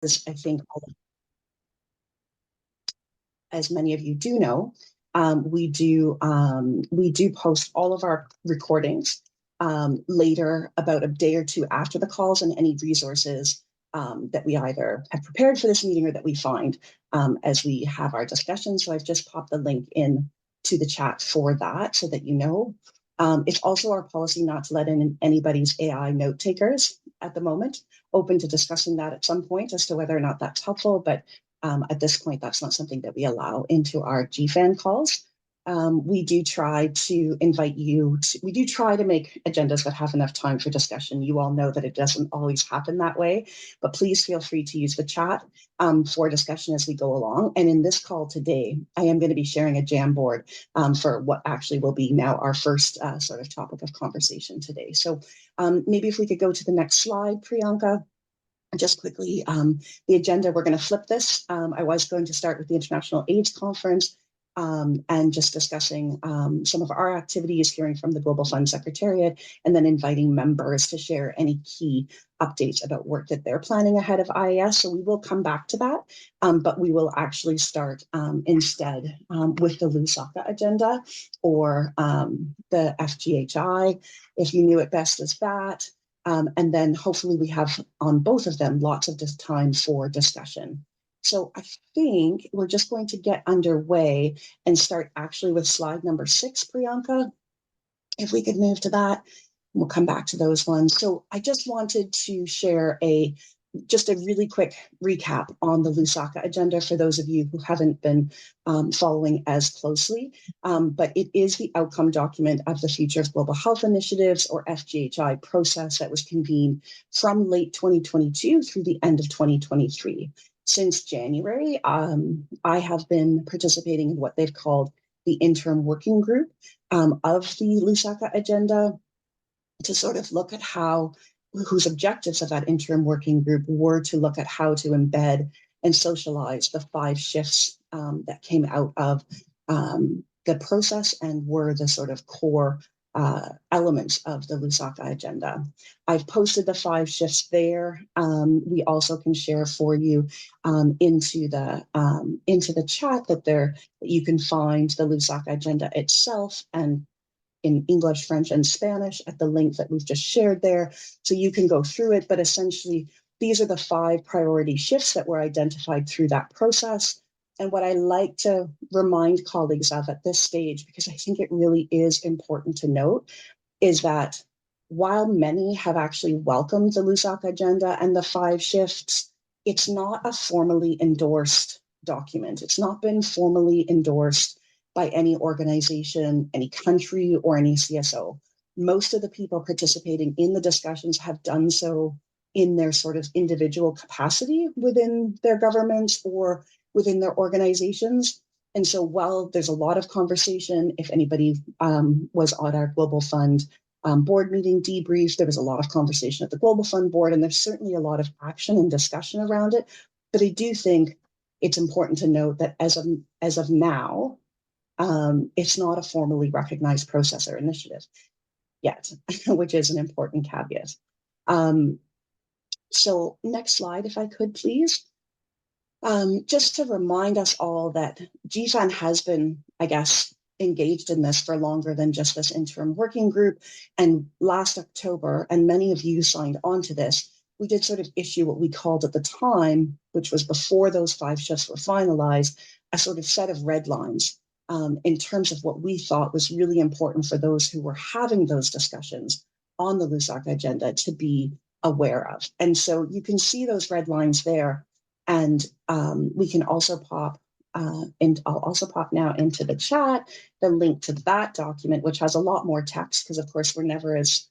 As I think, as many of you do know, we do post all of our recordings later, about a day or two after the calls, and any resources that we either have prepared for this meeting or that we find as we have our discussion. So I've just popped the link in to the chat for that, so that you know. It's also our policy not to let in anybody's AI note takers at the moment. Open to discussing that at some point as to whether or not that's helpful, but at this point, that's not something that we allow into our GFAN calls. We do try to invite you to, we do try to make agendas that have enough time for discussion. You all know that it doesn't always happen that way, but please feel free to use the chat for discussion as we go along. And in this call today, I am going to be sharing a Jamboard for what actually will be now our first sort of topic of conversation today. So maybe if we could go to the next slide, Priyanka. Just quickly, the agenda, we're going to flip this. I was going to start with the International AIDS Conference and just discussing some of our activities, hearing from the Global Fund Secretariat, and then inviting members to share any key updates about work that they're planning ahead of IAS. So we will come back to that, but we will actually start instead with the Lusaka agenda, or the FGHI, if you knew it best as that. And then hopefully we have on both of them lots of time for discussion. So I think we're just going to get underway and start actually with slide number 6, Priyanka. If we could move to that, we'll come back to those ones. So I just wanted to share just a really quick recap on the Lusaka agenda for those of you who haven't been following as closely. But it is the outcome document of the Future of Global Health Initiatives, or FGHI, process that was convened from late 2022 through the end of 2023. Since January, I have been participating in what they've called the interim working group of the Lusaka agenda, to sort of look at whose objectives of that interim working group were to look at how to embed and socialize the 5 shifts that came out of the process and were the sort of core elements of the Lusaka agenda. I've posted the 5 shifts there. We also can share for you into the chat that you can find the Lusaka agenda itself, and in English, French, and Spanish at the link that we've just shared there. So you can go through it, but essentially these are the 5 priority shifts that were identified through that process. And what I like to remind colleagues of at this stage, because I think it really is important to note, is that while many have actually welcomed the Lusaka agenda and the 5 shifts, it's not a formally endorsed document. It's not been formally endorsed by any organization, any country, or any CSO. Most of the people participating in the discussions have done so in their sort of individual capacity within their governments or within their organizations. And so while there's a lot of conversation, if anybody was on our Global Fund board meeting debrief, there was a lot of conversation at the Global Fund board, and there's certainly a lot of action and discussion around it. But I do think it's important to note that as of now, it's not a formally recognized process or initiative yet, which is an important caveat. So next slide, if I could, please. Just to remind us all that GFAN has been, I guess, engaged in this for longer than just this interim working group. And last October, and many of you signed on to this, we did sort of issue what we called at the time, which was before those 5 shifts were finalized, a sort of set of red lines in terms of what we thought was really important for those who were having those discussions on the Lusaka agenda to be aware of. And so you can see those red lines there. And we can also pop, and I'll also pop now into the chat, the link to that document, which has a lot more text, because of course we're never as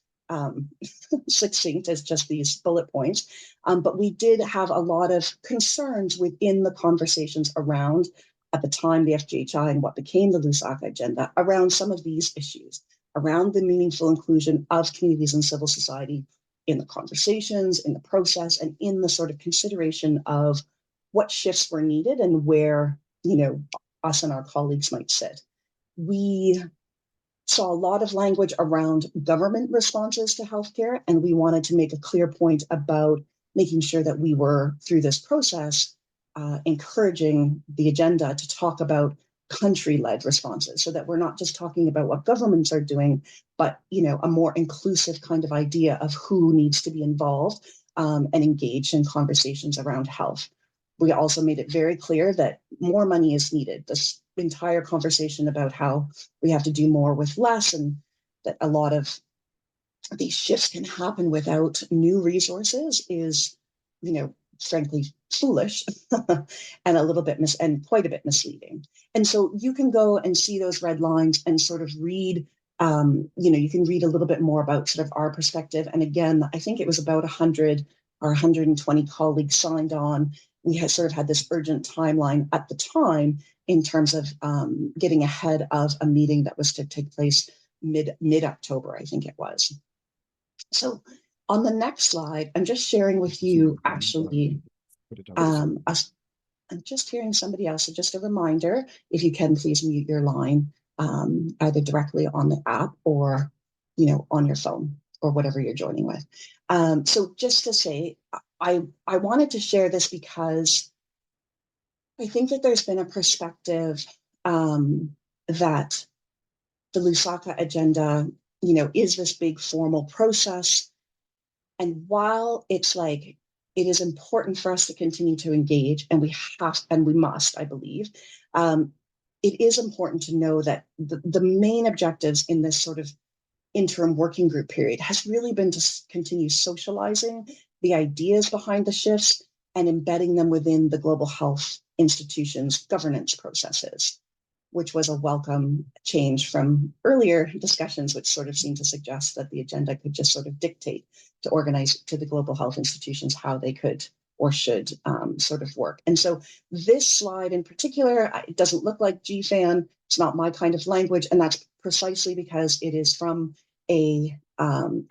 succinct as just these bullet points. But we did have a lot of concerns within the conversations around, at the time, the FGHI and what became the Lusaka agenda, around some of these issues, around the meaningful inclusion of communities and civil society in the conversations, in the process, and in the sort of consideration of what shifts were needed and where, us and our colleagues might sit. We saw a lot of language around government responses to healthcare, and we wanted to make a clear point about making sure that we were, through this process, encouraging the agenda to talk about country-led responses, so that we're not just talking about what governments are doing, but a more inclusive kind of idea of who needs to be involved and engaged in conversations around health. We also made it very clear that more money is needed. This entire conversation about how we have to do more with less, and that a lot of these shifts can happen without new resources is, frankly, foolish and a little bit and quite a bit misleading. And so you can go and see those red lines and sort of read, you can read a little bit more about sort of our perspective. And again, I think it was about 100 or 120 colleagues signed on. We had sort of had this urgent timeline at the time in terms of getting ahead of a meeting that was to take place mid-October, I think it was. So on the next slide, I'm just sharing with you actually, I'm just hearing somebody else. So just a reminder, if you can, please mute your line, either directly on the app or, on your phone or whatever you're joining with. So just to say, I wanted to share this because I think that there's been a perspective that the Lusaka agenda, is this big formal process. And while it's like, it is important for us to continue to engage, and we must, I believe, it is important to know that the main objectives in this sort of interim working group period has really been to continue socializing the ideas behind the shifts and embedding them within the global health institutions' governance processes, which was a welcome change from earlier discussions, which sort of seemed to suggest that the agenda could just sort of dictate to the global health institutions how they could or should sort of work. And so this slide in particular, it doesn't look like GFAN. It's not my kind of language. And that's precisely because it is from a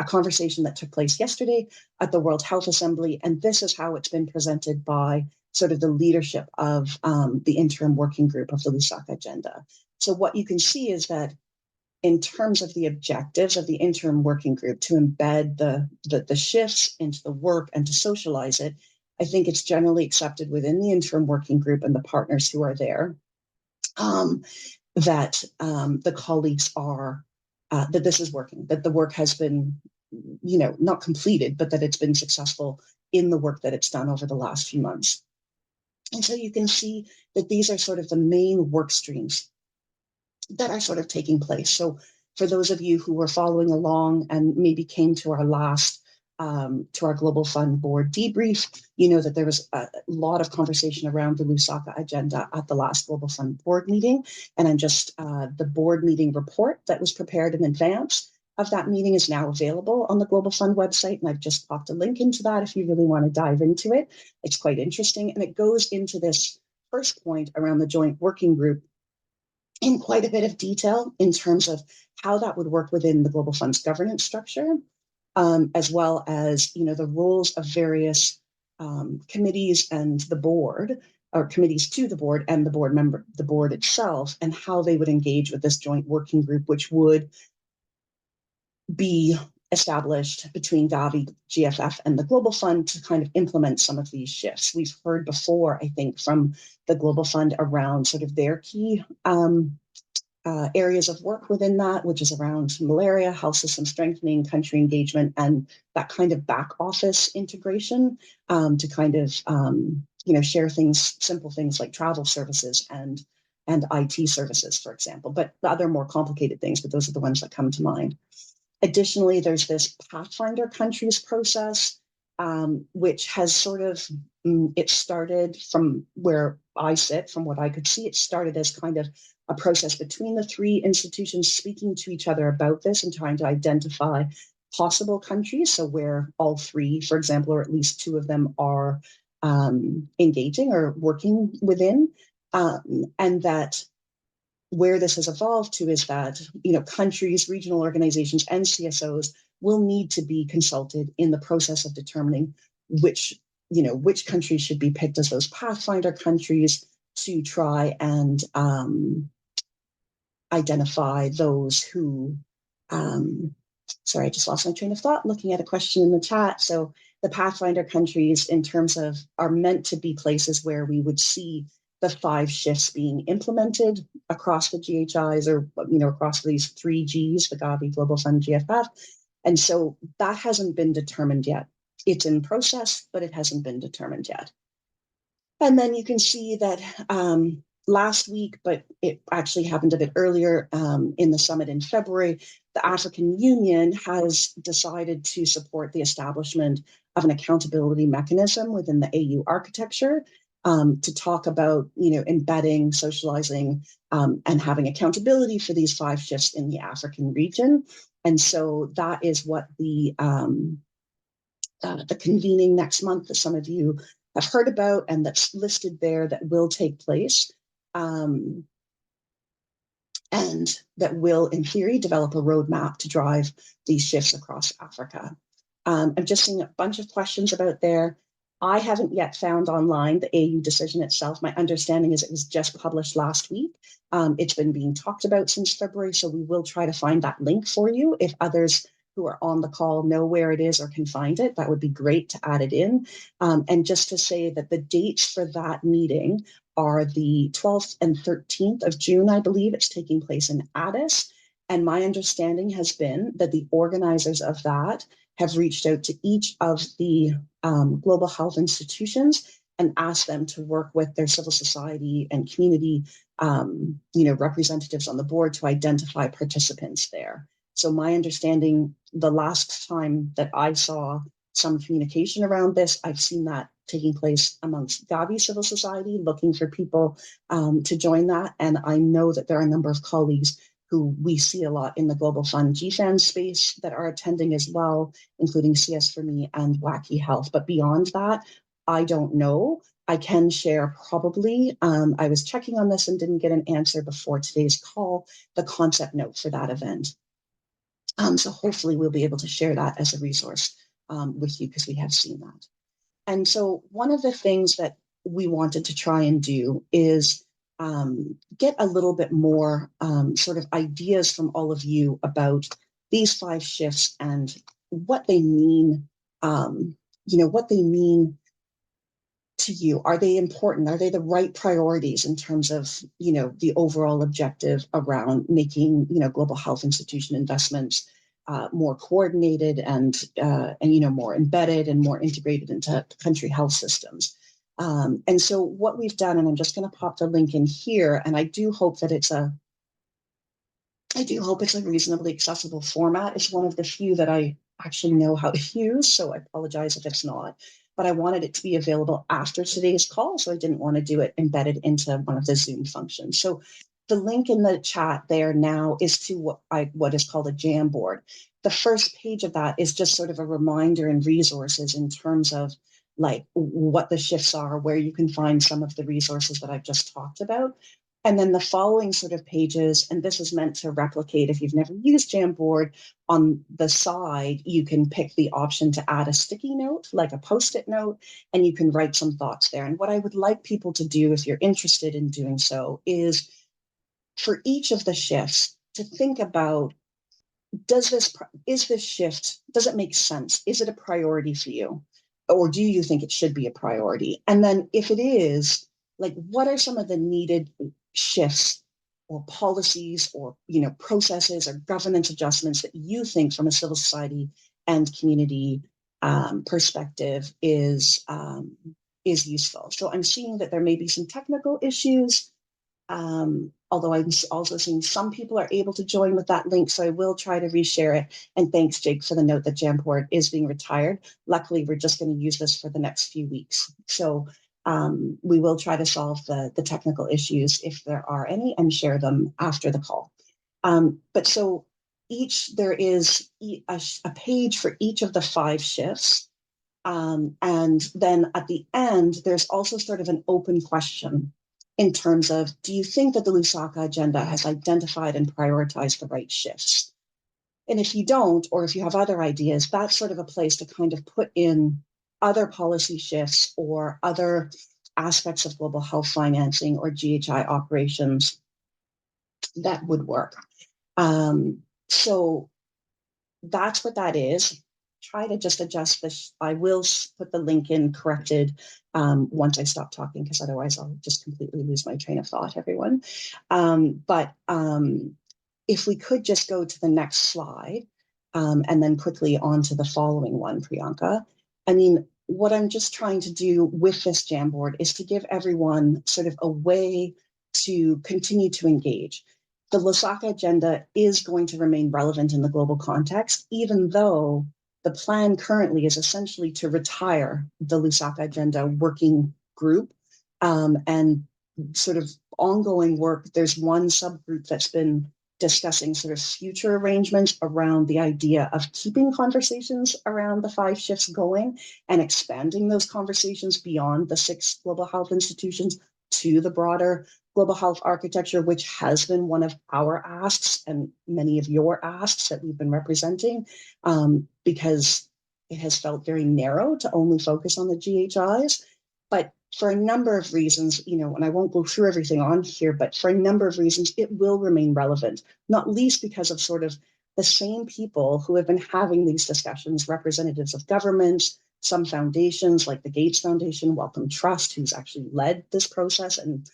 conversation that took place yesterday at the World Health Assembly. And this is how it's been presented by sort of the leadership of the interim working group of the Lusaka agenda. So what you can see is that in terms of the objectives of the interim working group to embed the shifts into the work and to socialize it, I think it's generally accepted within the interim working group and the partners who are there that the colleagues are, that this is working, that the work has been, not completed, but that it's been successful in the work that it's done over the last few months. And so you can see that these are sort of the main work streams that are sort of taking place. So for those of you who were following along and maybe came to our last, to our Global Fund board debrief, you know that there was a lot of conversation around the Lusaka agenda at the last Global Fund board meeting. And I'm just, the board meeting report that was prepared in advance of that meeting is now available on the Global Fund website. And I've just popped a link into that if you really want to dive into it. It's quite interesting. And it goes into this first point around the joint working group in quite a bit of detail in terms of how that would work within the Global Fund's governance structure, as well as the roles of various committees and the board, or committees to the board and the board itself, and how they would engage with this joint working group, which would be established between Gavi, GFF, and the Global Fund to kind of implement some of these shifts. We've heard before, I think, from the Global Fund around sort of their key areas of work within that, which is around malaria, health system strengthening, country engagement, and that kind of back office integration to kind of, share things, simple things like travel services and IT services, for example, but the other more complicated things, but those are the ones that come to mind. Additionally, there's this Pathfinder countries process, which has sort of, it started from where I sit, from what I could see, it started as kind of a process between the three institutions speaking to each other about this and trying to identify possible countries. So where all three, for example, or at least two of them are engaging or working within, and that where this has evolved to is that, countries, regional organizations, and CSOs will need to be consulted in the process of determining which countries should be picked as those Pathfinder countries to try and identify those who, sorry, I just lost my train of thought looking at a question in the chat. So the Pathfinder countries in terms of are meant to be places where we would see the 5 shifts being implemented across the GHIs, or across these 3 Gs, the Gavi, Global Fund, GFF. And so that hasn't been determined yet. It's in process, but it hasn't been determined yet. And then you can see that last week, but it actually happened a bit earlier in the summit in February, the African Union has decided to support the establishment of an accountability mechanism within the AU architecture to talk about, embedding, socializing, and having accountability for these 5 shifts in the African region. And so that is what the convening next month that some of you have heard about and that's listed there that will take place. And that will, in theory, develop a roadmap to drive these shifts across Africa. I'm just seeing a bunch of questions about there. I haven't yet found online the AU decision itself. My understanding is it was just published last week. It's been being talked about since February, so we will try to find that link for you. If others who are on the call know where it is or can find it, that would be great to add it in. And just to say that the dates for that meeting are the 12th and 13th of June, I believe. It's taking place in Addis. And my understanding has been that the organizers of that have reached out to each of the global health institutions and asked them to work with their civil society and community representatives on the board to identify participants there. So my understanding, the last time that I saw some communication around this, I've seen that taking place amongst Gavi civil society, looking for people to join that. And I know that there are a number of colleagues who we see a lot in the Global Fund GFAN space that are attending as well, including CS4Me and Wacky Health. But beyond that, I don't know. I can share probably, I was checking on this and didn't get an answer before today's call, the concept note for that event. So hopefully we'll be able to share that as a resource with you because we have seen that. And so one of the things that we wanted to try and do is get a little bit more sort of ideas from all of you about these 5 shifts and what they mean, what they mean to you. Are they important? Are they the right priorities in terms of, the overall objective around making, global health institution investments more coordinated and more embedded and more integrated into country health systems? And so what we've done, and I'm just going to pop the link in here, and I do hope it's a reasonably accessible format. It's one of the few that I actually know how to use, so I apologize if it's not. But I wanted it to be available after today's call, so I didn't want to do it embedded into one of the Zoom functions. So the link in the chat there now is to what is called a Jamboard. The first page of that is just sort of a reminder and resources in terms of like what the shifts are, where you can find some of the resources that I've just talked about. And then the following sort of pages, and this is meant to replicate if you've never used Jamboard, on the side, you can pick the option to add a sticky note, like a Post-it note, and you can write some thoughts there. And what I would like people to do, if you're interested in doing so, is for each of the shifts to think about, does this shift, does it make sense? Is it a priority for you? Or do you think it should be a priority? And then if it is, like, what are some of the needed shifts or policies or processes or governance adjustments that you think from a civil society and community perspective is useful? So I'm seeing that there may be some technical issues, although I'm also seeing some people are able to join with that link, so I will try to reshare it. And thanks, Jake, for the note that Jamboard is being retired. Luckily, we're just going to use this for the next few weeks. So we will try to solve the technical issues if there are any and share them after the call. But so there is a page for each of the 5 shifts. And then at the end, there's also sort of an open question in terms of, do you think that the Lusaka agenda has identified and prioritized the right shifts? And if you don't, or if you have other ideas, that's sort of a place to kind of put in other policy shifts or other aspects of global health financing or GHI operations that would work. So that's what that is. try to just adjust this. I will put the link in corrected once I stop talking, because otherwise I'll just completely lose my train of thought, everyone. But if we could just go to the next slide and then quickly on to the following one, Priyanka. I mean, what I'm just trying to do with this Jamboard is to give everyone sort of a way to continue to engage. The Lusaka agenda is going to remain relevant in the global context, even though the plan currently is essentially to retire the Lusaka agenda working group and sort of ongoing work. There's one subgroup that's been discussing sort of future arrangements around the idea of keeping conversations around the 5 shifts going and expanding those conversations beyond the 6 global health institutions to the broader global health architecture, which has been one of our asks and many of your asks that we've been representing, because it has felt very narrow to only focus on the GHIs. But for a number of reasons, and I won't go through everything on here, but for a number of reasons, it will remain relevant, not least because of sort of the same people who have been having these discussions, representatives of governments, some foundations like the Gates Foundation, Wellcome Trust, who's actually led this process and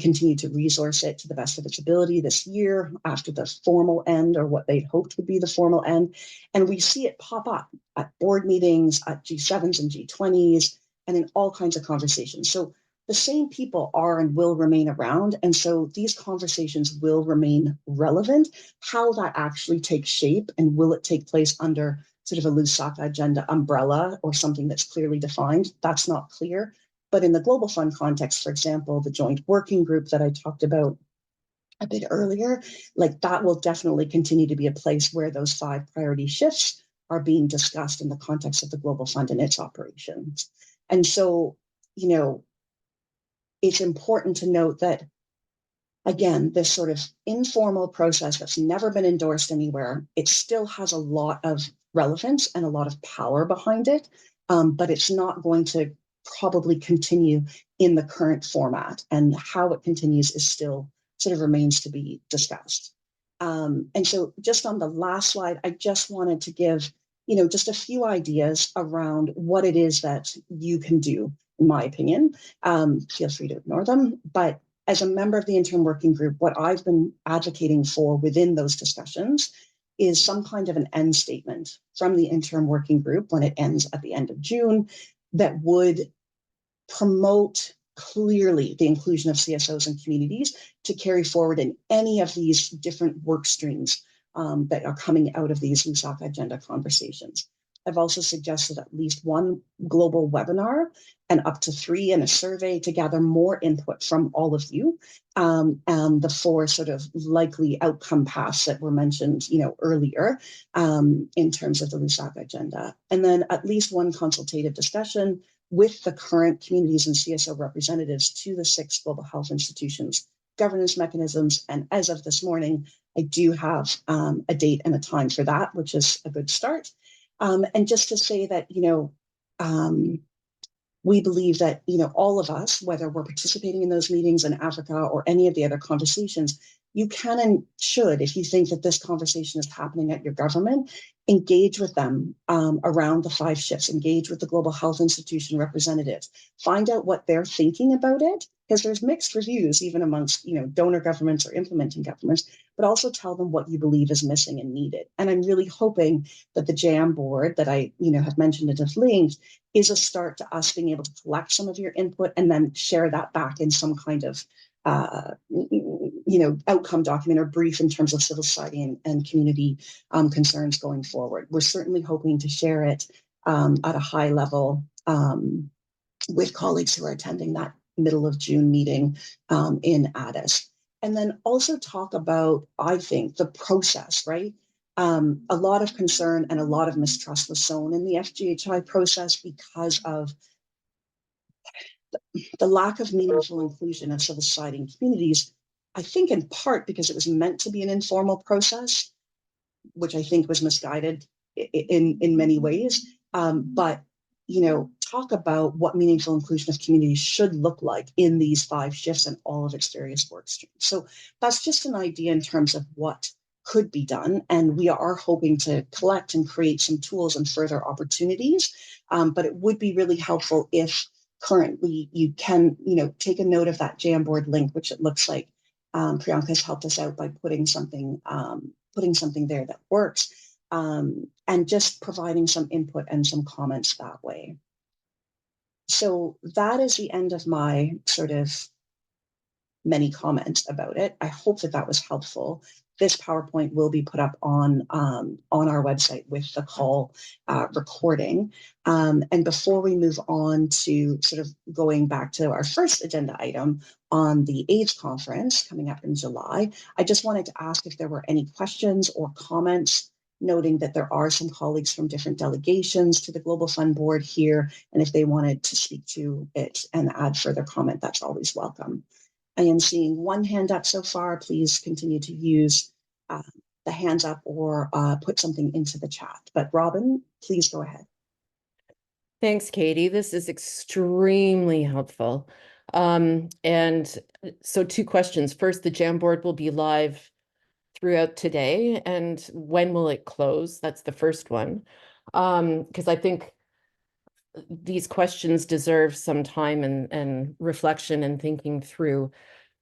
continue to resource it to the best of its ability this year after the formal end, or what they'd hoped would be the formal end. And we see it pop up at board meetings, at G7s and G20s, and in all kinds of conversations. So the same people are and will remain around. And so these conversations will remain relevant. How that actually takes shape, and will it take place under sort of a Lusaka agenda umbrella or something that's clearly defined, that's not clear. But in the Global Fund context, for example, the joint working group that I talked about a bit earlier, like that will definitely continue to be a place where those 5 priority shifts are being discussed in the context of the Global Fund and its operations. And so, it's important to note that, again, this sort of informal process that's never been endorsed anywhere, it still has a lot of relevance and a lot of power behind it, but it's not going to probably continue in the current format, and how it continues is still sort of remains to be discussed. And so just on the last slide, I just wanted to give, just a few ideas around what it is that you can do, in my opinion. Feel free to ignore them, but as a member of the interim working group, what I've been advocating for within those discussions is some kind of an end statement from the interim working group when it ends at the end of June that would promote clearly the inclusion of CSOs and communities to carry forward in any of these different work streams that are coming out of these Lusaka agenda conversations. I've also suggested at least 1 global webinar and up to 3 in a survey to gather more input from all of you, and the 4 sort of likely outcome paths that were mentioned, earlier in terms of the Lusaka agenda. And then at least 1 consultative discussion with the current communities and CSO representatives to the 6 global health institutions, governance mechanisms. And as of this morning, I do have a date and a time for that, which is a good start. And just to say that, we believe that, all of us, whether we're participating in those meetings in Africa or any of the other conversations, you can and should, if you think that this conversation is happening at your government, engage with them around the 5 shifts, engage with the global health institution representatives, find out what they're thinking about it, because there's mixed reviews even amongst, donor governments or implementing governments, but also tell them what you believe is missing and needed. And I'm really hoping that the Jamboard that I, have mentioned and have linked is a start to us being able to collect some of your input and then share that back in some kind of outcome document or brief in terms of civil society and community concerns going forward. We're certainly hoping to share it at a high level with colleagues who are attending that middle of June meeting in Addis. And then also talk about, I think, the process, right? A lot of concern and a lot of mistrust was sown in the FGHI process because of the lack of meaningful inclusion of civil society and communities, I think in part because it was meant to be an informal process, which I think was misguided in many ways. But, talk about what meaningful inclusion of communities should look like in these 5 shifts and all of its various work streams. So that's just an idea in terms of what could be done. And we are hoping to collect and create some tools and further opportunities. But it would be really helpful if currently you can, take a note of that Jamboard link, which it looks like Priyanka has helped us out by putting something there that works, and just providing some input and some comments that way. So that is the end of my sort of many comments about it. I hope that that was helpful. This PowerPoint will be put up on our website with the call recording. And before we move on to sort of going back to our first agenda item on the AIDS conference coming up in July, I just wanted to ask if there were any questions or comments, noting that there are some colleagues from different delegations to the Global Fund Board here, and if they wanted to speak to it and add further comment, that's always welcome. I am seeing one hand up so far. Please continue to use the hands up or put something into the chat. But Robin, please go ahead. Thanks, Katie. This is extremely helpful. And so 2 questions. First, the Jamboard will be live throughout today, and when will it close? That's the first one. Because I think these questions deserve some time and reflection and thinking through.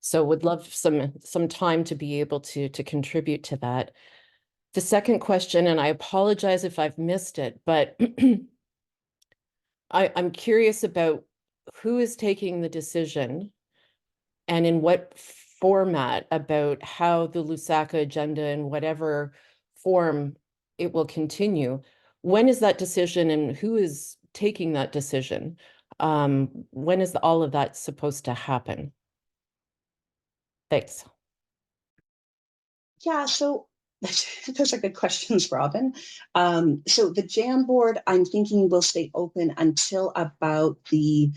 So would love some time to be able to contribute to that. The second question, and I apologize if I've missed it, but I'm curious about who is taking the decision and in what format about how the Lusaka agenda in whatever form it will continue. When is that decision and who is taking that decision? When is all of that supposed to happen? Thanks. Yeah, so those are good questions, Robin. So the Jamboard, I'm thinking will stay open until about the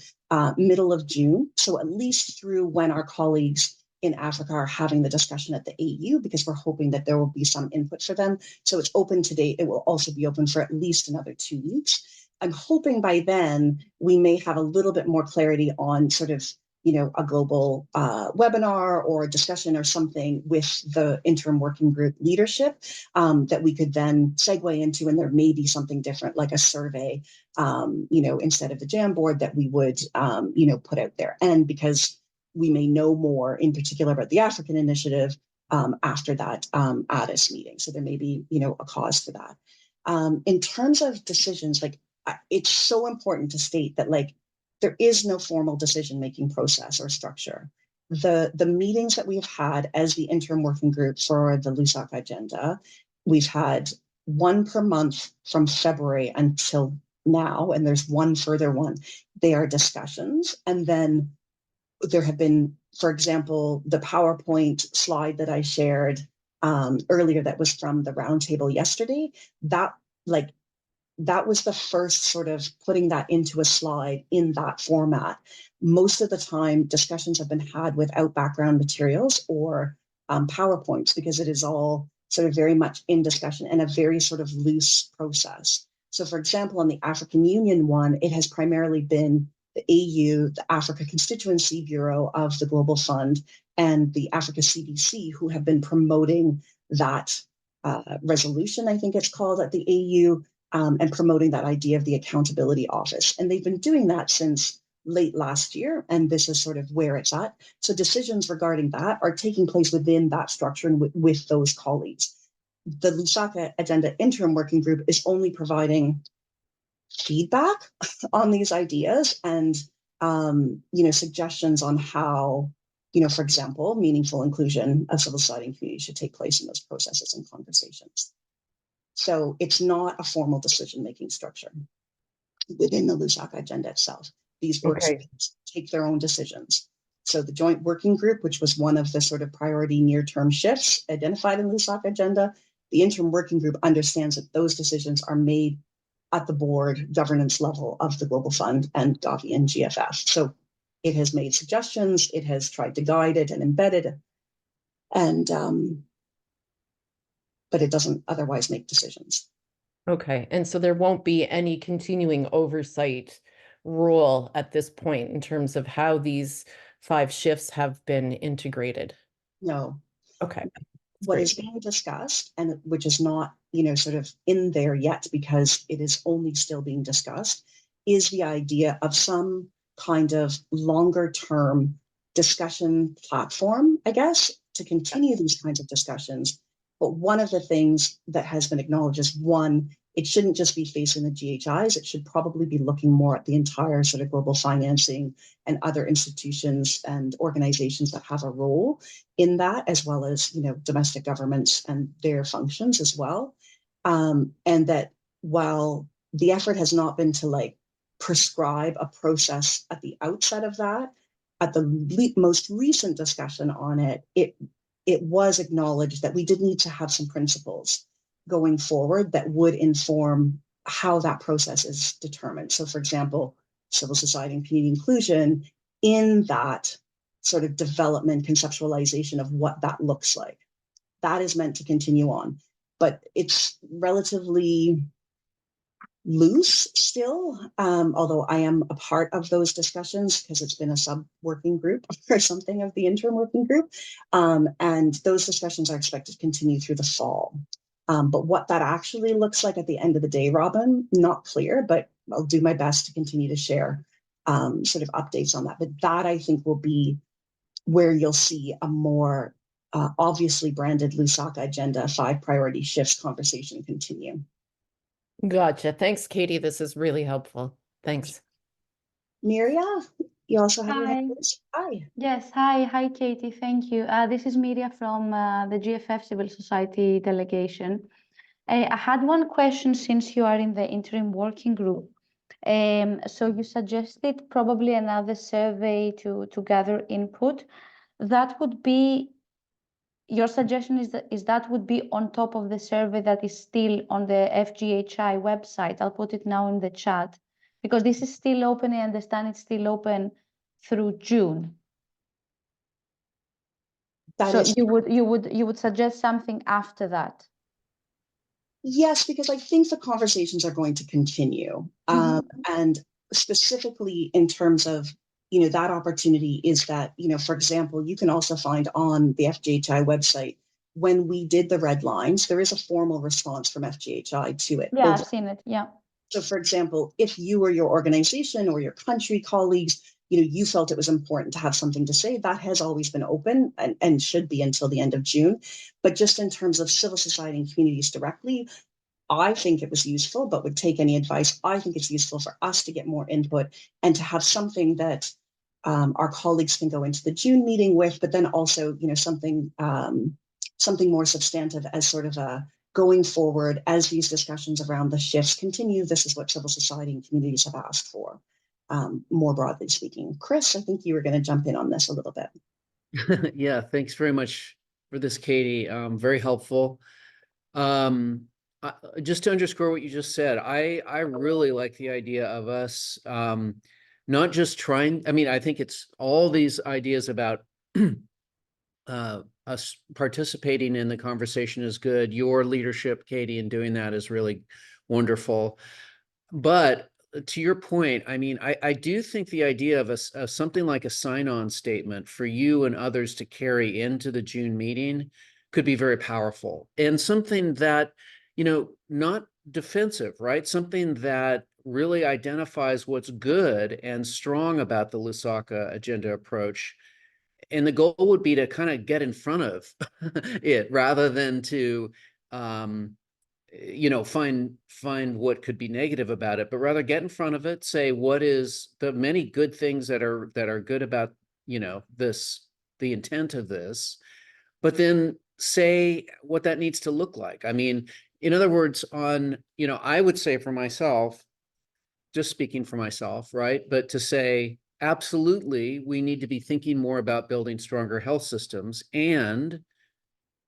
middle of June. So at least through when our colleagues in Africa are having the discussion at the AU, because we're hoping that there will be some input for them. So it's open today. It will also be open for at least another 2 weeks. I'm hoping by then we may have a little bit more clarity on sort of a global webinar or a discussion or something with the interim working group leadership that we could then segue into, and there may be something different like a survey, instead of the Jamboard that we would, put out there. And because we may know more in particular about the African initiative after that ADIS meeting. So there may be, a cause for that. In terms of decisions, it's so important to state that there is no formal decision-making process or structure. The meetings that we've had as the interim working group for the Lusaka agenda, we've had one per month from February until now, and there's one further one. They are discussions. And then there have been, for example, the PowerPoint slide that I shared earlier that was from the roundtable yesterday, that was the first sort of putting that into a slide in that format. Most of the time, discussions have been had without background materials or PowerPoints, because it is all sort of very much in discussion and a very sort of loose process. So for example, on the African Union one, it has primarily been the AU, the Africa Constituency Bureau of the Global Fund, and the Africa CDC who have been promoting that resolution, I think it's called, at the AU, and promoting that idea of the accountability office. And they've been doing that since late last year, and this is sort of where it's at. So decisions regarding that are taking place within that structure and with those colleagues. The Lusaka Agenda Interim Working Group is only providing feedback on these ideas and suggestions on how, for example, meaningful inclusion of civil society and community should take place in those processes and conversations. So it's not a formal decision-making structure within the Lusaka agenda itself. These groups take their own decisions. So the joint working group, which was one of the sort of priority near-term shifts identified in the Lusaka agenda, the interim working group understands that those decisions are made at the board governance level of the Global Fund and Gavi and GFF. So it has made suggestions, it has tried to guide it and embed it, and but it doesn't otherwise make decisions. Okay, and so there won't be any continuing oversight role at this point in terms of how these 5 shifts have been integrated? No. Okay. what is Great. being discussed, and which is not, sort of in there yet because it is only still being discussed, is the idea of some kind of longer term discussion platform, I guess, to continue these kinds of discussions. But one of the things that has been acknowledged is, one, it shouldn't just be facing the GHIs. It should probably be looking more at the entire sort of global financing and other institutions and organizations that have a role in that, as well as, domestic governments and their functions as well. And that while the effort has not been to like prescribe a process at the outset of that, at the most recent discussion on it, it was acknowledged that we did need to have some principles going forward that would inform how that process is determined. So, for example, civil society and community inclusion in that sort of development conceptualization of what that looks like. That is meant to continue on, but it's relatively loose still, although I am a part of those discussions because it's been a sub-working group or something of the interim working group. And those discussions are expected to continue through the fall. But what that actually looks like at the end of the day, Robin, not clear, but I'll do my best to continue to share sort of updates on that. But that, I think, will be where you'll see a more obviously branded Lusaka Agenda 5 priority shifts conversation continue. Gotcha. Thanks, Katie. This is really helpful. Thanks. Miria, you also have your hand Hi. raised. Hi. Yes, hi, Katie. Thank you. This is Miria from the GFF Civil Society delegation. I had one question since you are in the interim working group. So you suggested probably another survey to gather input. That would be, your suggestion is that would be on top of the survey that is still on the FGHI website. I'll put it now in the chat because this is still open. I understand it's still open through June. So you would suggest something after that? Yes, because I think the conversations are going to continue. And specifically in terms of, that opportunity is that, for example, you can also find on the FGHI website, when we did the red lines, there is a formal response from FGHI to it. Yeah, I've seen it. Yeah. So, for example, if you or your organization or your country colleagues, you felt it was important to have something to say, that has always been open and should be until the end of June. But just in terms of civil society and communities directly, I think it was useful, but would take any advice. I think it's useful for us to get more input and to have something that our colleagues can go into the June meeting with, but then also, something more substantive as sort of a going forward as these discussions around the shifts continue. This is what civil society and communities have asked for, more broadly speaking. Chris, I think you were going to jump in on this a little bit. Yeah, thanks very much for this, Katie. Very helpful. Just to underscore what you just said, I really like the idea of us not just trying. I mean, I think it's all these ideas about us participating in the conversation is good. Your leadership, Katie, in doing that is really wonderful. But to your point, I mean, I do think the idea of something like a sign-on statement for you and others to carry into the June meeting could be very powerful, and something that, not defensive, right? Something that really identifies what's good and strong about the Lusaka agenda approach. And the goal would be to kind of get in front of it rather than to find what could be negative about it, but rather get in front of it, say what is the many good things that are good about the intent of this, but then say what that needs to look like. I mean, in other words, I would say for myself, just speaking for myself, right? But to say, absolutely, we need to be thinking more about building stronger health systems, and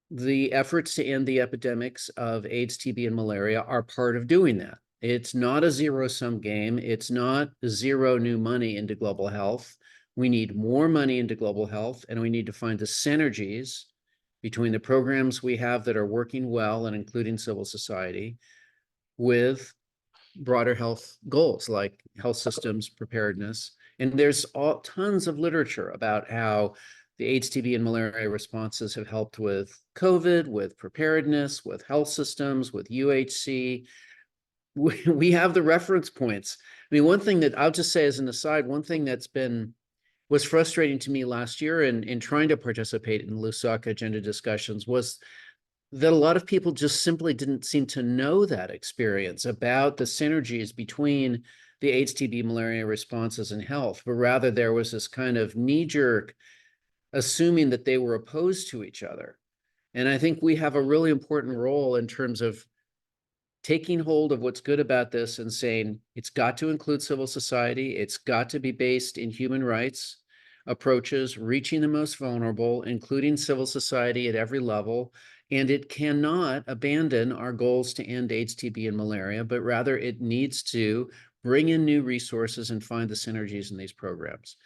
the efforts to end the epidemics of AIDS, TB, and malaria are part of doing that. It's not a zero-sum game. It's not zero new money into global health. We need more money into global health, and we need to find the synergies between the programs we have that are working well and including civil society with broader health goals like health systems preparedness. And there's tons of literature about how The HTB and malaria responses have helped with COVID, with preparedness, with health systems, with UHC. We have the reference points. I mean, one thing that I'll just say as an aside, one thing was frustrating to me last year in trying to participate in Lusaka agenda discussions was that a lot of people just simply didn't seem to know that experience about the synergies between the HTB malaria responses and health, but rather there was this kind of knee-jerk assuming that they were opposed to each other. And I think we have a really important role in terms of taking hold of what's good about this and saying it's got to include civil society, it's got to be based in human rights approaches, reaching the most vulnerable, including civil society at every level, and it cannot abandon our goals to end AIDS, TB, and malaria, but rather it needs to bring in new resources and find the synergies in these programs.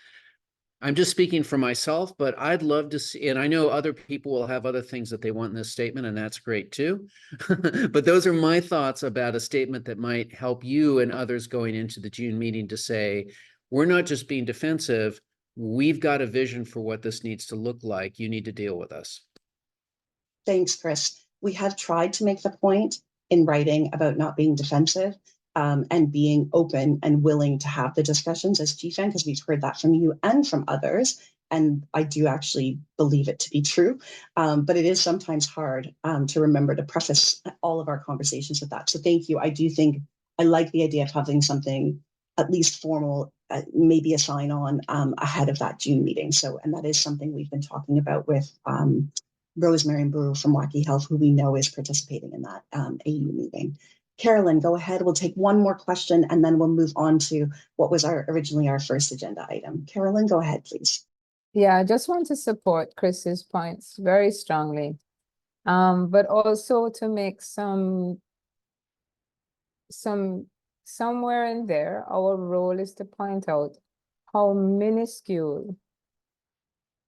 I'm just speaking for myself, but I'd love to see, and I know other people will have other things that they want in this statement, and that's great too. But those are my thoughts about a statement that might help you and others going into the June meeting to say, we're not just being defensive, we've got a vision for what this needs to look like. You need to deal with us. Thanks, Chris. We have tried to make the point in writing about not being defensive and being open and willing to have the discussions as GFAN, because we've heard that from you and from others. And I do actually believe it to be true. But it is sometimes hard to remember to preface all of our conversations with that. So thank you. I do think I like the idea of having something at least formal, maybe a sign on ahead of that June meeting. So, and that is something we've been talking about with Rosemary Brew from Waukee Health, who we know is participating in that AU meeting. Carolyn, go ahead. We'll take one more question and then we'll move on to what was originally our first agenda item. Carolyn, go ahead, please. Yeah, I just want to support Chris's points very strongly, but also to make somewhere in there, our role is to point out how minuscule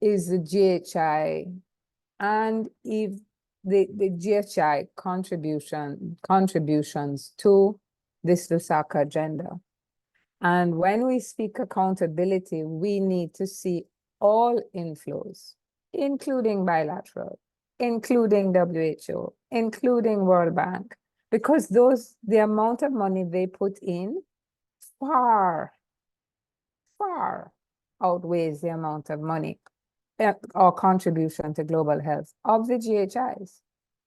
is the GHI and if the GHI contributions to this Lusaka agenda. And when we speak accountability, we need to see all inflows, including bilateral, including WHO, including World Bank, because the amount of money they put in far outweighs the amount of money or contribution to global health of the GHIs,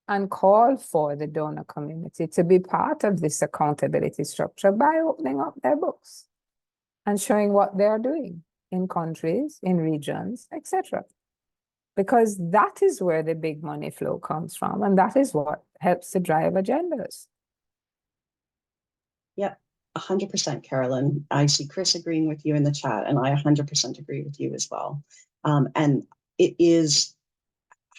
and call for the donor community to be part of this accountability structure by opening up their books and showing what they are doing in countries, in regions, etc. Because that is where the big money flow comes from, and that is what helps to drive agendas. Yep, 100%, Carolyn. I see Chris agreeing with you in the chat, and I 100% agree with you as well. And it is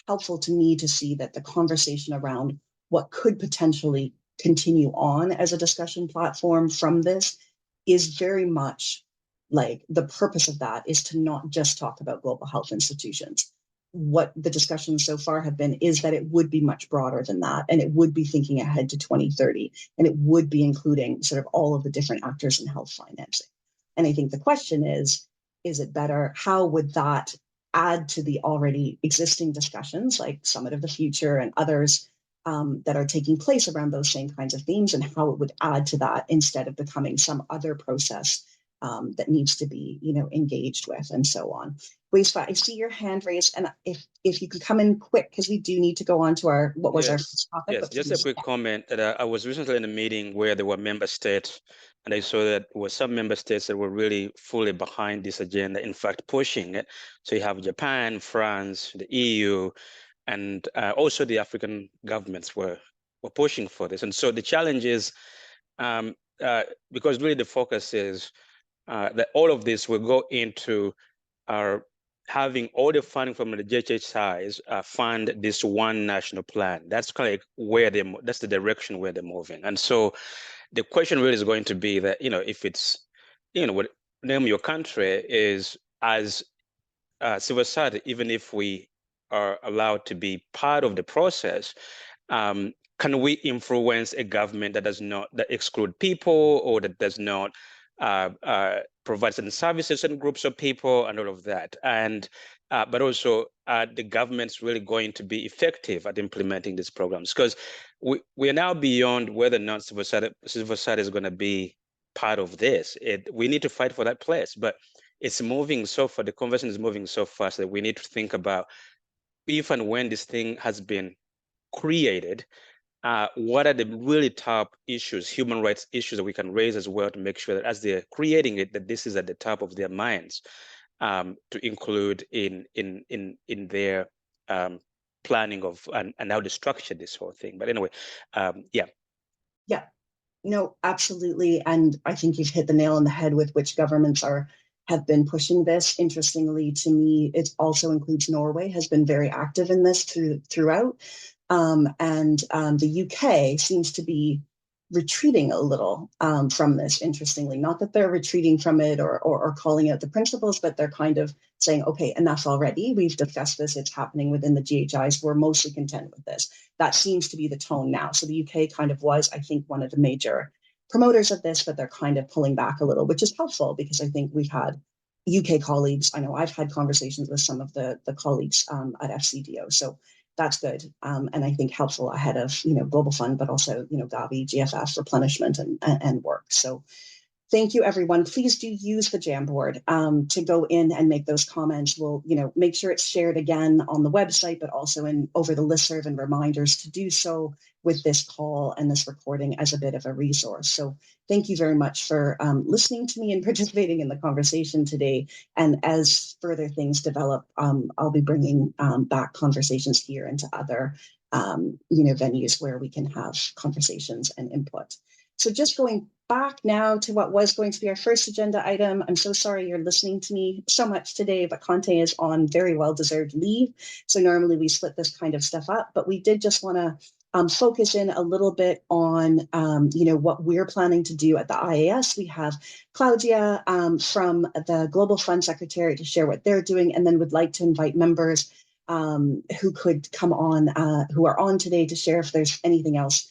helpful to me to see that the conversation around what could potentially continue on as a discussion platform from this is very much like the purpose of that is to not just talk about global health institutions. What the discussions so far have been is that it would be much broader than that, and it would be thinking ahead to 2030, and it would be including sort of all of the different actors in health financing. And I think the question is it better? How would that add to the already existing discussions like Summit of the Future and others that are taking place around those same kinds of themes, and how it would add to that instead of becoming some other process that needs to be, engaged with, and so on. Weisfa, I see your hand raised, and if you could come in quick, because we do need to go on to our our first topic. Yes, just a quick comment that I was recently in a meeting where there were member states, and I saw that there were some member states that were really fully behind this agenda, in fact, pushing it. So you have Japan, France, the EU, and also the African governments were pushing for this. And so the challenge is, because really the focus is that all of this will go into having all the funding from the JHIs fund this one national plan. That's kind of like that's the direction where they're moving. And so the question really is going to be that, if it's, what name your country is as civil society, even if we are allowed to be part of the process, can we influence a government that does not exclude people, or that does not provide certain services, certain groups of people, and all of that. And but also, the government's really going to be effective at implementing these programs, because we are now beyond whether or not civil society is going to be part of this. We need to fight for that place, but it's moving so far. The conversation is moving so fast that we need to think about if and when this thing has been created, what are the really top issues, human rights issues that we can raise as well, to make sure that as they're creating it, that this is at the top of their minds, to include in their planning of and how to structure this whole thing. But anyway, yeah. Yeah, no, absolutely. And I think you've hit the nail on the head with which governments have been pushing this. Interestingly, to me, it also includes Norway, has been very active in this throughout. The UK seems to be retreating a little from this, interestingly. Not that they're retreating from it or calling out the principles, but they're kind of saying, okay, enough already. We've discussed this. It's happening within the GHIs. We're mostly content with this. That seems to be the tone now. So the UK kind of was, I think, one of the major promoters of this, but they're kind of pulling back a little, which is helpful because I think we've had UK colleagues. I know I've had conversations with some of the colleagues at FCDO. So that's good. And I think helpful ahead of, Global Fund, but also, Gavi, GFF replenishment and work. So thank you, everyone. Please do use the Jamboard to go in and make those comments. We'll, make sure it's shared again on the website, but also over the listserv and reminders to do so with this call and this recording as a bit of a resource. So thank you very much for listening to me and participating in the conversation today. And as further things develop, I'll be bringing back conversations here into other, venues where we can have conversations and input. So just going back now to what was going to be our first agenda item. I'm so sorry you're listening to me so much today, but Conte is on very well-deserved leave. So normally we split this kind of stuff up, but we did just want to focus in a little bit on, what we're planning to do at the IAS. We have Claudia from the Global Fund Secretariat to share what they're doing, and then would like to invite members who could come on, who are on today, to share if there's anything else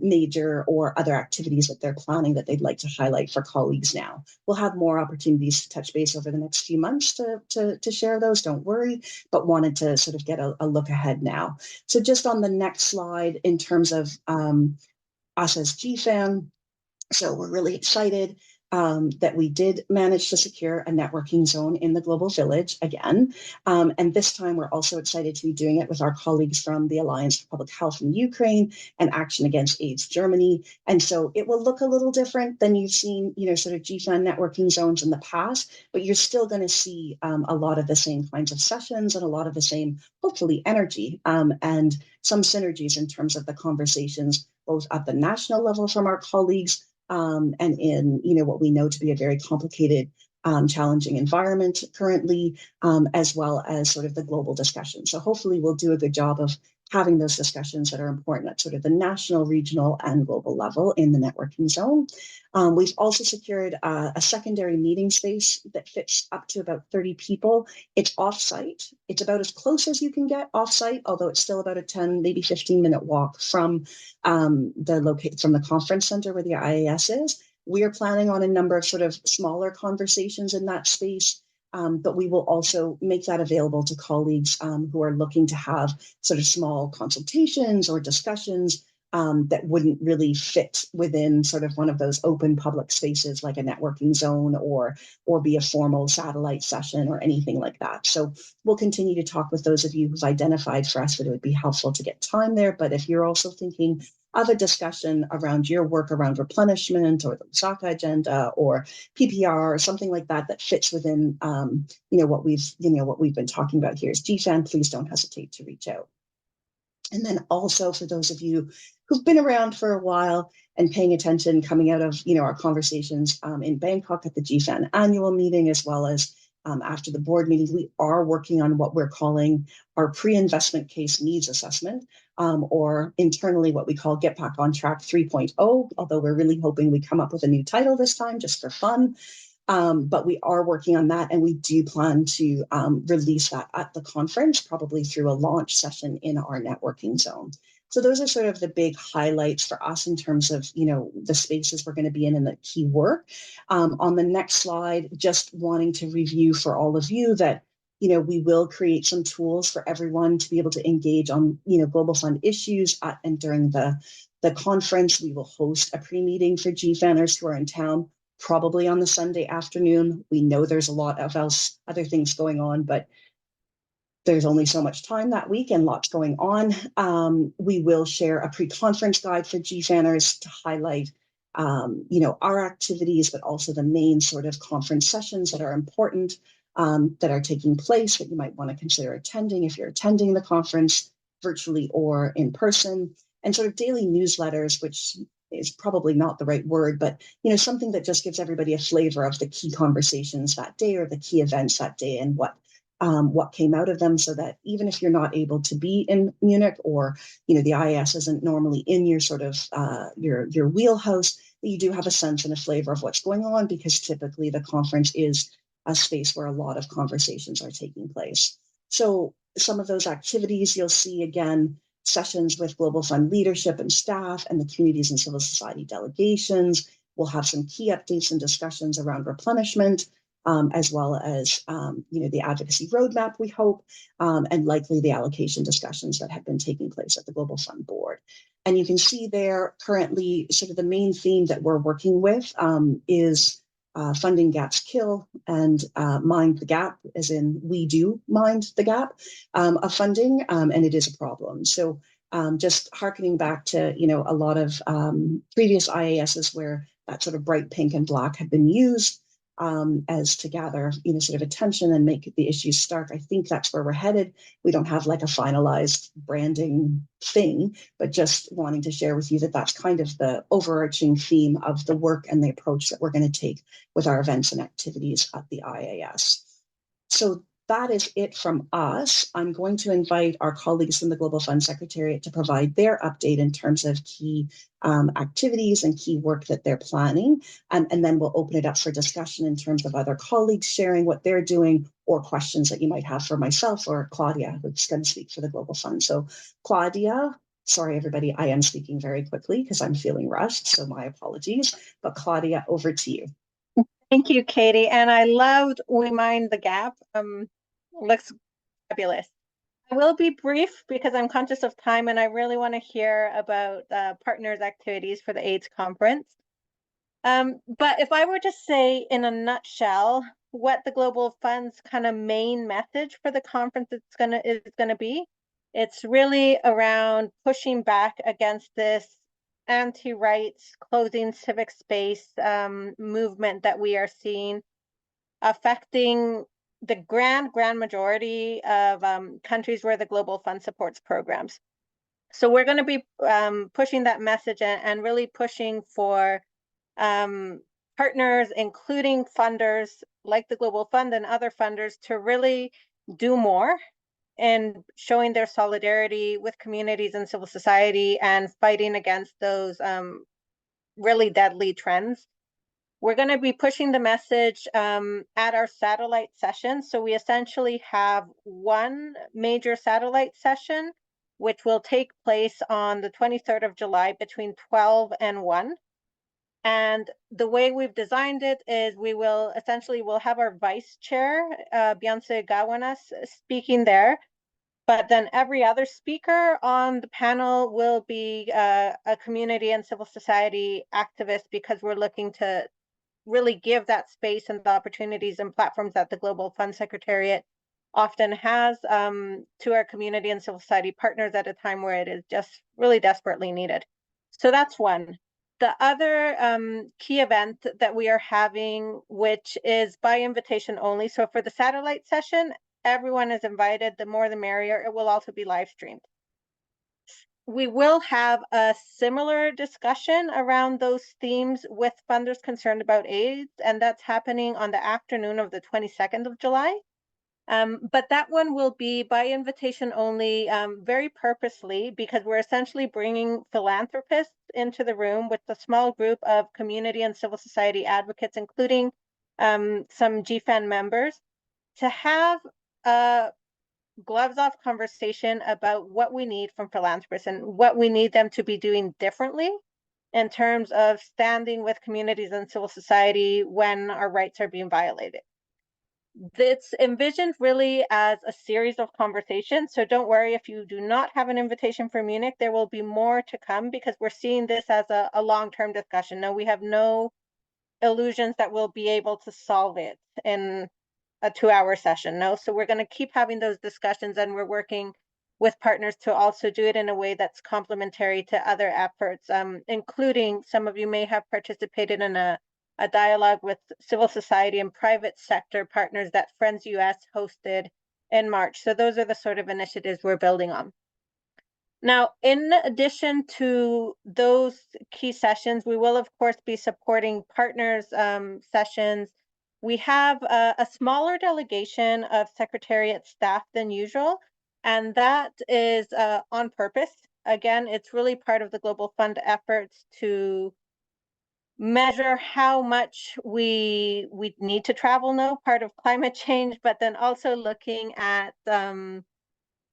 major or other activities that they're planning that they'd like to highlight for colleagues now. We'll have more opportunities to touch base over the next few months to share those, don't worry, but wanted to sort of get a look ahead now. So just on the next slide, in terms of us as GFAN, so we're really excited that we did manage to secure a networking zone in the Global Village again. And this time we're also excited to be doing it with our colleagues from the Alliance for Public Health in Ukraine and Action Against AIDS Germany. And so it will look a little different than you've seen, sort of GFAN networking zones in the past, but you're still going to see a lot of the same kinds of sessions and a lot of the same, hopefully, energy and some synergies in terms of the conversations, both at the national level from our colleagues, and in what we know to be a very complicated, challenging environment currently, as well as sort of the global discussion. So hopefully we'll do a good job of having those discussions that are important at sort of the national, regional, and global level in the networking zone. We've also secured a secondary meeting space that fits up to about 30 people. It's offsite. It's about as close as you can get offsite, although it's still about a 10, maybe 15-minute walk from the conference center where the IAS is. We are planning on a number of sort of smaller conversations in that space. But we will also make that available to colleagues who are looking to have sort of small consultations or discussions that wouldn't really fit within sort of one of those open public spaces like a networking zone or be a formal satellite session or anything like that. So we'll continue to talk with those of you who've identified for us that it would be helpful to get time there. But if you're also thinking of a discussion around your work around replenishment or the Lusaka agenda or PPR or something like that that fits within what we've been talking about here is GFAN, please don't hesitate to reach out. And then also for those of you who've been around for a while and paying attention, coming out of our conversations in Bangkok at the GFAN annual meeting, as well as after the board meeting, we are working on what we're calling our pre-investment case needs assessment, or internally what we call Get Back on Track 3.0, although we're really hoping we come up with a new title this time just for fun. But we are working on that, and we do plan to release that at the conference, probably through a launch session in our networking zone. So those are sort of the big highlights for us in terms of, the spaces we're going to be in and the key work. On the next slide, just wanting to review for all of you that, we will create some tools for everyone to be able to engage on, Global Fund issues at and during the conference. We will host a pre-meeting for GFANers who are in town, probably on the Sunday afternoon. We know there's a lot of other things going on, but there's only so much time that week and lots going on. We will share a pre-conference guide for GFANers to highlight, our activities, but also the main sort of conference sessions that are important, that are taking place that you might want to consider attending if you're attending the conference virtually or in person, and sort of daily newsletters, which is probably not the right word, but something that just gives everybody a flavor of the key conversations that day or the key events that day and what came out of them, so that even if you're not able to be in Munich or the IAS isn't normally in your sort of your wheelhouse, you do have a sense and a flavor of what's going on, because typically the conference is a space where a lot of conversations are taking place. So some of those activities you'll see, again, sessions with Global Fund leadership and staff and the communities and civil society delegations. We'll have some key updates and discussions around replenishment, as well as the advocacy roadmap, we hope, and likely the allocation discussions that have been taking place at the Global Fund Board. And you can see there currently sort of the main theme that we're working with is funding gaps kill and mind the gap, as in we do mind the gap of funding, and it is a problem. So just hearkening back to a lot of previous IASs where that sort of bright pink and black have been used as to gather sort of attention and make the issues stark. I think that's where we're headed. We don't have like a finalized branding thing, but just wanting to share with you that that's kind of the overarching theme of the work and the approach that we're going to take with our events and activities at the IAS. So that is it from us. I'm going to invite our colleagues from the Global Fund Secretariat to provide their update in terms of key activities and key work that they're planning. And then we'll open it up for discussion in terms of other colleagues sharing what they're doing or questions that you might have for myself or Claudia, who's going to speak for the Global Fund. So Claudia, sorry, everybody, I am speaking very quickly because I'm feeling rushed, so my apologies. But Claudia, over to you. Thank you, Katie. And I loved We Mind the Gap. Looks fabulous. I will be brief because I'm conscious of time and I really want to hear about partners' activities for the AIDS conference. But if I were to say in a nutshell what the Global Fund's kind of main message for the conference is gonna be, it's really around pushing back against this anti-rights, closing civic space movement that we are seeing affecting the grand majority of countries where the Global Fund supports programs. So we're going to be pushing that message and really pushing for partners, including funders like the Global Fund and other funders, to really do more in showing their solidarity with communities and civil society and fighting against those really deadly trends. We're going to be pushing the message at our satellite session. So we essentially have one major satellite session, which will take place on the 23rd of July between 12 and 1. And the way we've designed it is we'll have our vice chair, Beyonce Gawanas, speaking there. But then every other speaker on the panel will be a community and civil society activist, because we're looking to really give that space and the opportunities and platforms that the Global Fund Secretariat often has to our community and civil society partners at a time where it is just really desperately needed. So that's one. The other key event that we are having, which is by invitation only. So for the satellite session, everyone is invited. The more the merrier. It will also be live streamed. We will have a similar discussion around those themes with funders concerned about AIDS, and that's happening on the afternoon of the 22nd of July. But that one will be by invitation only, very purposely, because we're essentially bringing philanthropists into the room with a small group of community and civil society advocates, including some GFAN members, to have a gloves off conversation about what we need from philanthropists and what we need them to be doing differently in terms of standing with communities and civil society when our rights are being violated. It's envisioned really as a series of conversations. So don't worry if you do not have an invitation for Munich, there will be more to come because we're seeing this as a long-term discussion. No, we have no illusions that we'll be able to solve it in a 2-hour session. No, so we're going to keep having those discussions, and we're working with partners to also do it in a way that's complementary to other efforts, including some of you may have participated in a dialogue with civil society and private sector partners that Friends US hosted in March. So those are the sort of initiatives we're building on. Now, in addition to those key sessions, we will, of course, be supporting partners sessions. We have a smaller delegation of Secretariat staff than usual, and that is on purpose. Again, it's really part of the Global Fund efforts to measure how much we need to travel, no, part of climate change, but then also looking at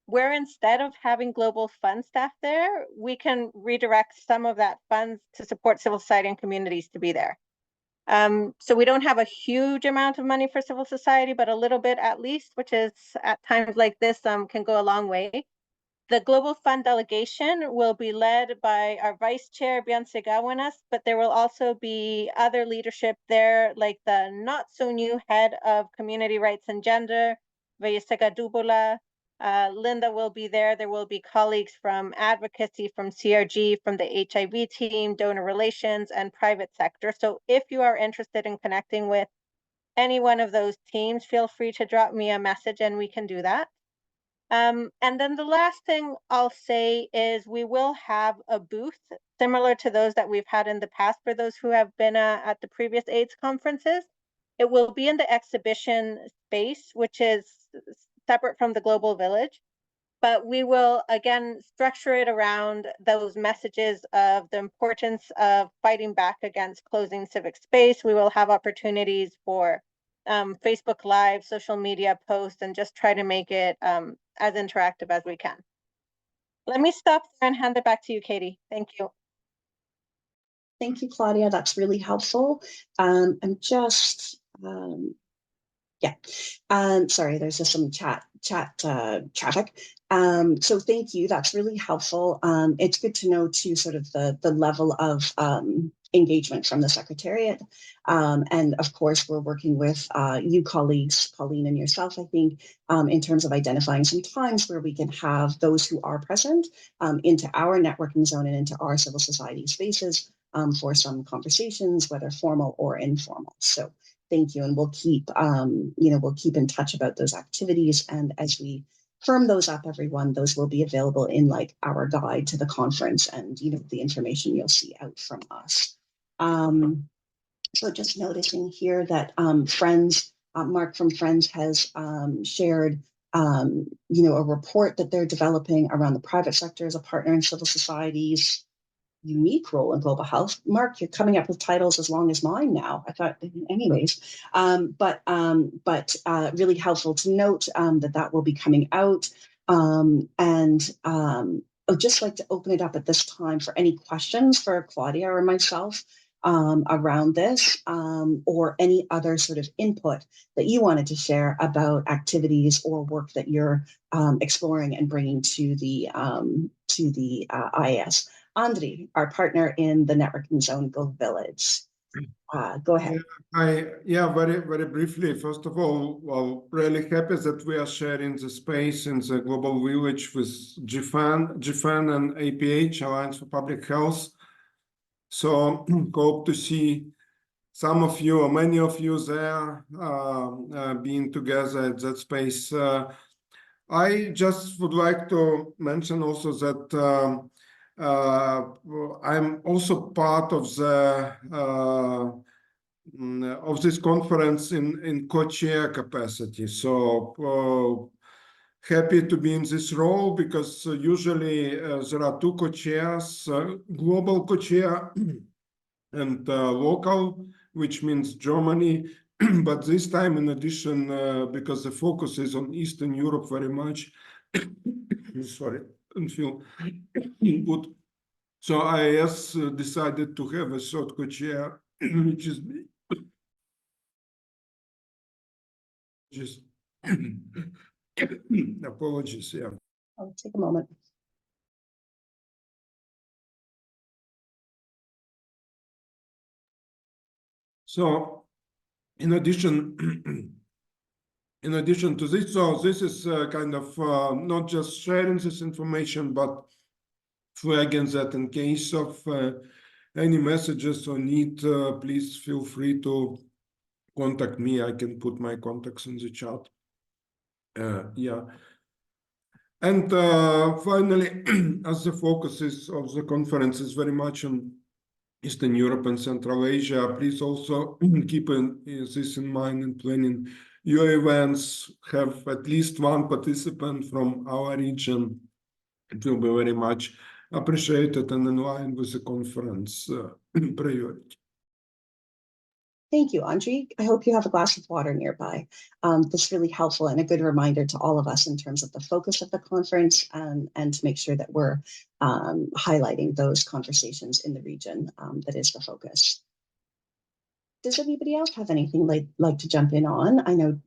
where instead of having Global Fund staff there, we can redirect some of that funds to support civil society and communities to be there. So we don't have a huge amount of money for civil society, but a little bit at least, which is at times like this can go a long way. The Global Fund delegation will be led by our Vice Chair, Beyonce Gawanas, but there will also be other leadership there, like the not so new head of Community Rights and Gender, Vayasega Dubula. Linda will be there. There will be colleagues from advocacy, from CRG, from the HIV team, donor relations, and private sector. So if you are interested in connecting with any one of those teams, feel free to drop me a message and we can do that. And then the last thing I'll say is we will have a booth similar to those that we've had in the past for those who have been at the previous AIDS conferences. It will be in the exhibition space, which is separate from the Global Village, but we will again structure it around those messages of the importance of fighting back against closing civic space. We will have opportunities for Facebook Live, social media posts, and just try to make it as interactive as we can. Let me stop there and hand it back to you, Katie. Thank you. Thank you, Claudia. That's really helpful. I'm just, sorry, there's just some chat traffic. So thank you. That's really helpful. It's good to know too, sort of the level of engagement from the Secretariat. And of course, we're working with you colleagues, Pauline and yourself, I think, in terms of identifying some times where we can have those who are present into our networking zone and into our civil society spaces for some conversations, whether formal or informal. So thank you. And we'll keep, we'll keep in touch about those activities. And as we firm those up, everyone, those will be available in like our guide to the conference and, the information you'll see out from us. So just noticing here that Mark from Friends has shared, a report that they're developing around the private sector as a partner in civil society's unique role in global health. Mark, you're coming up with titles as long as mine now. I thought, anyways, but really helpful to note that will be coming out. I'd just like to open it up at this time for any questions for Claudia or myself around this, or any other sort of input that you wanted to share about activities or work that you're exploring and bringing to the IAS. Andri, our partner in the networking zone, Go Village. Go ahead. Very, very briefly. First of all, well, really happy that we are sharing the space in the Global Village with GFAN and APH, Alliance for Public Health. So hope to see some of you or many of you there being together at that space. I just would like to mention also that I'm also part of this conference in co-chair capacity. So happy to be in this role because usually there are two co-chairs, global co-chair and local, which means Germany But this time, in addition, because the focus is on Eastern Europe very much, sorry, don't feel good. So IAS decided to have a third co-chair, which is me. Just apologies, yeah. I'll take a moment. So in addition to this, so this is kind of not just sharing this information, but flagging that in case of any messages or need, please feel free to contact me. I can put my contacts in the chat. Yeah. And finally, as the focus of the conference is very much on Eastern Europe and Central Asia, please also keep this in mind in planning your events. Have at least one participant from our region. It will be very much appreciated and in line with the conference priority. Thank you, Andrei. I hope you have a glass of water nearby. That's really helpful and a good reminder to all of us in terms of the focus of the conference and to make sure that we're highlighting those conversations in the region that is the focus. Does anybody else have anything like to jump in on? I know,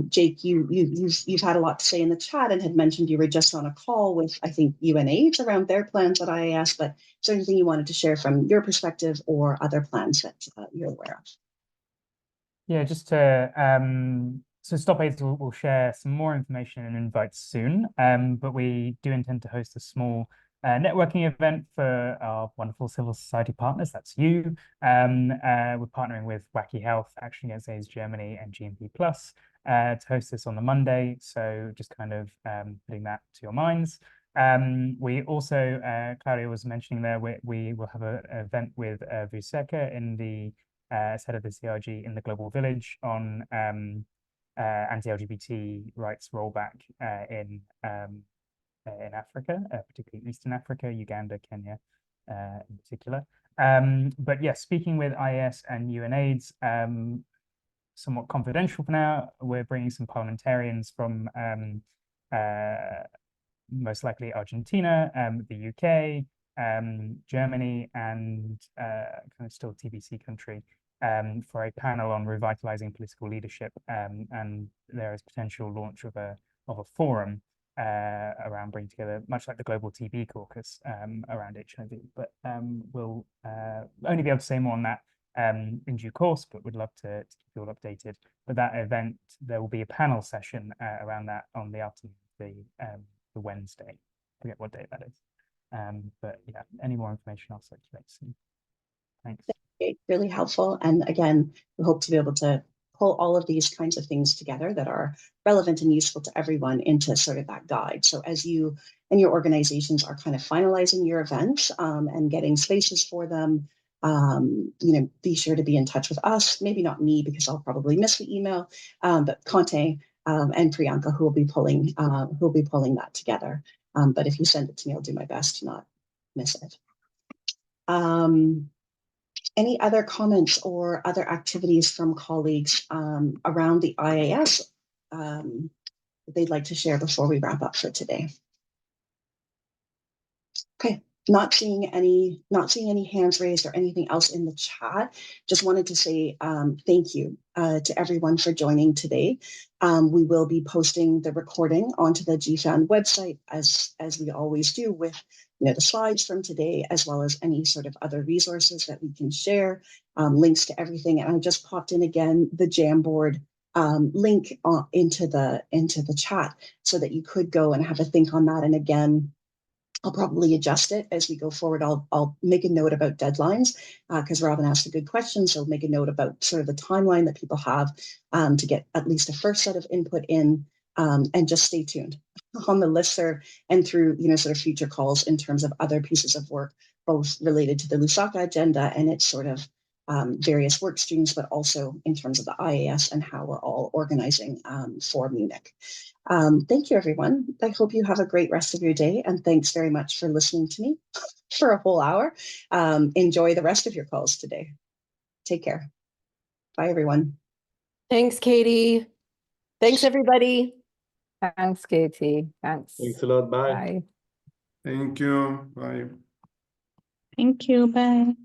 Jake, you've had a lot to say in the chat and had mentioned you were just on a call with, I think, UNAIDS around their plans at IAS, but is there anything you wanted to share from your perspective or other plans that you're aware of? Yeah, just to so Stop AIDS will share some more information and invites soon, but we do intend to host a small networking event for our wonderful civil society partners. That's you. We're partnering with Wacky Health, Action Against AIDS Germany, and GMP Plus to host this on the Monday. So just kind of putting that to your minds. We also, Claudia was mentioning there, we will have an event with Lusaka in the as head of the CRG in the Global Village on anti-LGBT rights rollback in Africa, particularly Eastern Africa, Uganda, Kenya in particular. But yes, speaking with IAS and UNAIDS, somewhat confidential for now, we're bringing some parliamentarians from most likely Argentina, the UK, Germany, and kind of still TBC country for a panel on revitalizing political leadership, and there is potential launch of a forum around bringing together, much like the Global TB Caucus, around HIV. But we'll only be able to say more on that in due course, but would love to keep you all updated. But that event, there will be a panel session around that on the afternoon of the Wednesday. I forget what day that is. But yeah, any more information I'll circulate soon. Thanks. Really helpful. And again, we hope to be able to pull all of these kinds of things together that are relevant and useful to everyone into sort of that guide. So as you and your organizations are kind of finalizing your events and getting spaces for them, be sure to be in touch with us. Maybe not me, because I'll probably miss the email, but Conte and Priyanka, who will be pulling that together. But if you send it to me, I'll do my best to not miss it. Any other comments or other activities from colleagues around the IAS that they'd like to share before we wrap up for today? Okay, not seeing any hands raised or anything else in the chat. Just wanted to say thank you to everyone for joining today. We will be posting the recording onto the GFAN website as we always do, with the slides from today, as well as any sort of other resources that we can share, links to everything. And I just popped in again the Jamboard link into the chat so that you could go and have a think on that. And again, I'll probably adjust it as we go forward. I'll make a note about deadlines because Robin asked a good question. So make a note about sort of the timeline that people have to get at least a first set of input in, and just stay tuned on the listserv and through sort of future calls in terms of other pieces of work, both related to the Lusaka agenda and its sort of various work streams, but also in terms of the IAS and how we're all organizing for Munich. Thank you, everyone. I hope you have a great rest of your day, and thanks very much for listening to me for a whole hour. Enjoy the rest of your calls today. Take care. Bye, everyone. Thanks, Katie. Thanks, everybody. Thanks, Katie. Thanks. Thanks a lot. Bye. Bye. Thank you. Bye. Thank you. Bye.